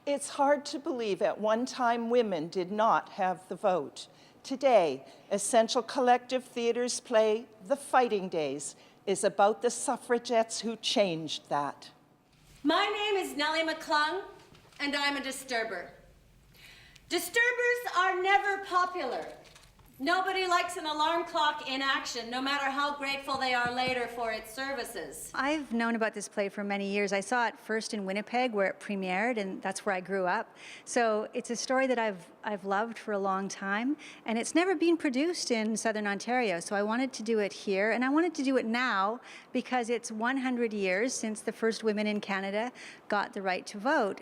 It's hard to believe at one time women did not have the vote. Today, Essential Collective Theatre's play, The Fighting Days, is about the suffragettes who changed that. My name is Nellie McClung, and I'm a disturber. Disturbers are never popular. Nobody likes an alarm clock in action, no matter how grateful they are later for its services. I've known about this play for many years. I saw it first in Winnipeg, where it premiered, and that's where I grew up. So it's a story that I've loved for a long time, and it's never been produced in Southern Ontario. So I wanted to do it here, and I wanted to do it now because it's 100 years since the first women in Canada got the right to vote.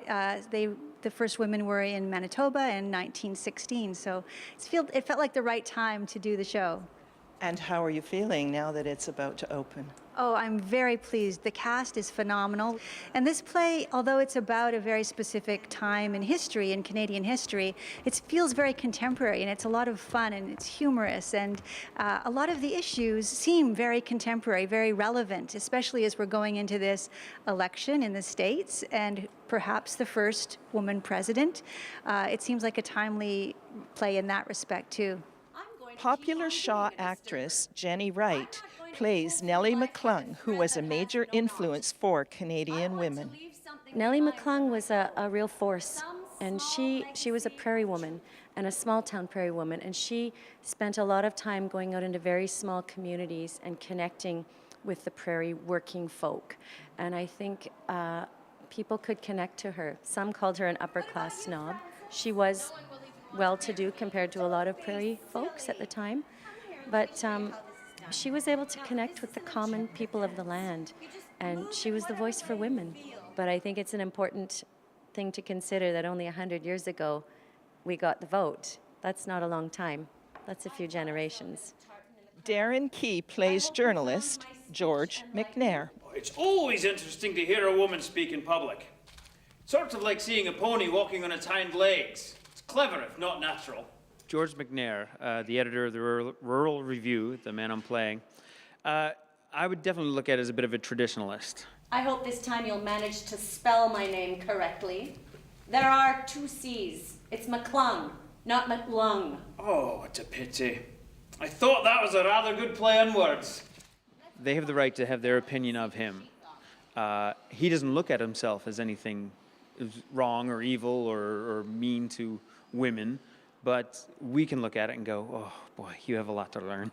The first women were in Manitoba in 1916, so it felt like the right time to do the show. And how are you feeling now that it's about to open? Oh, I'm very pleased. The cast is phenomenal. And this play, although it's about a very specific time in history, in Canadian history, it feels very contemporary, and it's a lot of fun, and it's humorous, and a lot of the issues seem very contemporary, very relevant, especially as we're going into this election in the States, and perhaps the first woman president. It seems like a timely play in that respect, too. Popular Shaw actress Jenny Wright plays Nellie McClung, who was a major influence for Canadian women. Nellie McClung was a real force, and she was a prairie woman, and a small-town prairie woman, and she spent a lot of time going out into very small communities and connecting with the prairie working folk. And I think people could connect to her. Some called her an upper-class snob. She was well-to-do compared to a lot of prairie folks at the time, but she was able to connect with the common people of the land, and she was the voice for women. But I think it's an important thing to consider that only 100 years ago we got the vote. That's not a long time. That's a few generations. Darren Keay plays journalist George McNair. It's always interesting to hear a woman speak in public. Sort of like seeing a pony walking on its hind legs. It's clever, if not natural. George McNair, the editor of the Rural Review, the man I'm playing, I would definitely look at it as a bit of a traditionalist. I hope this time you'll manage to spell my name correctly. There are 2 C's. It's McClung, not McLung. Oh, it's a pity. I thought that was a rather good play on words. They have the right to have their opinion of him. He doesn't look at himself as anything wrong or evil or mean to women, but we can look at it and go, oh boy, you have a lot to learn.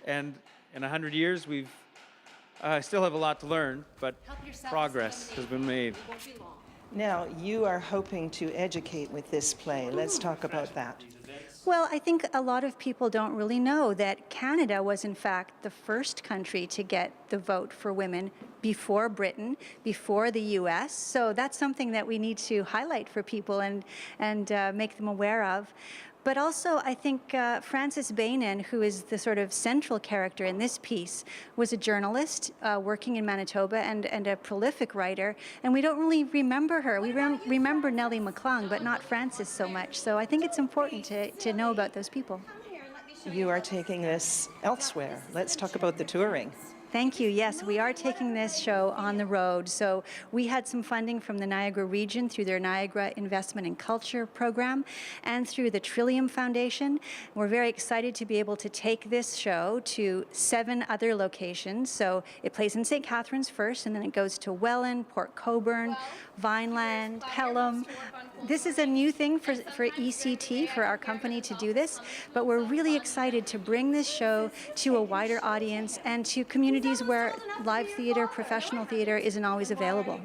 And in 100 years, we've still have a lot to learn, but progress has been made. Now, you are hoping to educate with this play. Let's talk about that. Well, I think a lot of people don't really know that Canada was, in fact, the first country to get the vote for women before Britain, before the U.S. So that's something that we need to highlight for people and make them aware of. But also, I think Frances Beynon, who is the sort of central character in this piece, was a journalist working in Manitoba and a prolific writer, and we don't really remember her. We remember Nellie McClung, but not Frances so much. So I think it's important to know about those people. You are taking this elsewhere. Let's talk about the touring. Thank you. Yes, we are taking this show on the road. So we had some funding from the Niagara region through their Niagara Investment in Culture program and through the Trillium Foundation. We're very excited to be able to take this show to 7 other locations. So it plays in St. Catharines first, and then it goes to Welland, Port Cobourn, Vineland, Pelham. This is a new thing for ECT, for our company to do this, but we're really excited to bring this show to a wider audience and to communities where live theater, professional theater isn't always available.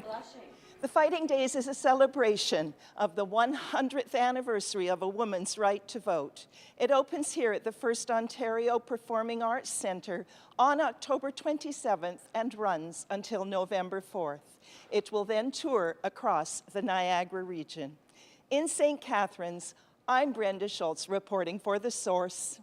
The Fighting Days is a celebration of the 100th anniversary of a woman's right to vote. It opens here at the First Ontario Performing Arts Centre on October 27th and runs until November 4th. It will then tour across the Niagara region. In St. Catharines, I'm Brenda Schultz reporting for The Source.